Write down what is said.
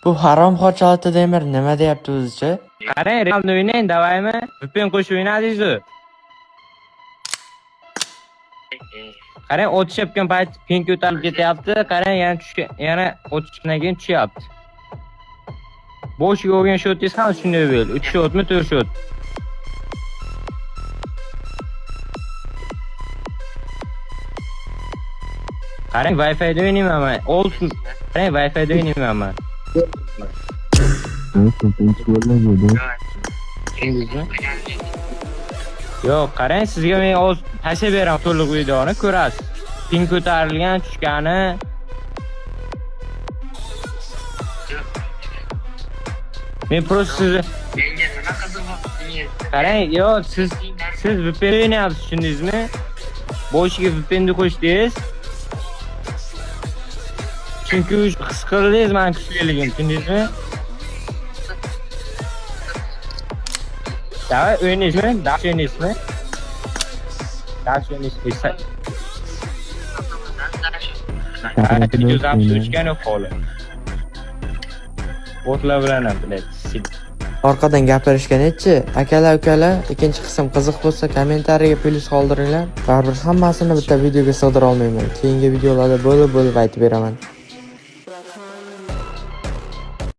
Bu harom xochalatda demir nima deyapti o'zicha? Qarang, Realni o'ynang, davaymi? VPN qo'shib o'ynadingiz-ku. Qarang, o'tishayotgan payt ping ko'tarilib ketyapti. Qarang, yana o'tishdan keyin tushyapti. Boshiga olgan shotingiz ham shunday bo'ldi. 3 shotmi, 4 shot. Qarang, Wi-Fi da o'ynayman men. Qarang, Wi-Fi da o'ynayman men. Yo'q, qarang, sizga men o'z tashlab beraman to'liq videoni ko'rasiz. Ping ko'tarilgan, tushgani. Men просто sizni menga nima qiziqmoqchi? qarang, yo'q, siz VPN o'ynayapsiz, tushundingizmi? Boshiga VPN qo'shdingiz. Chunki his qildingiz men kuchliligim, tushundingizmi? Davay o'ynaysizmi? Dash o'ynaysizmi? Dash o'ynaysizmi? Video zapis o'chgan holi. Botlar bilan ham bilasiz. Orqadan gapirishgancha, akalar, ukalar, ikkinchi qism qiziq bo'lsa kommentariyaga plyus qoldiringlar. Baribir hammasini bitta videoga sig'dira olmayman. Keyingi videolarda bo'lib aytib beraman.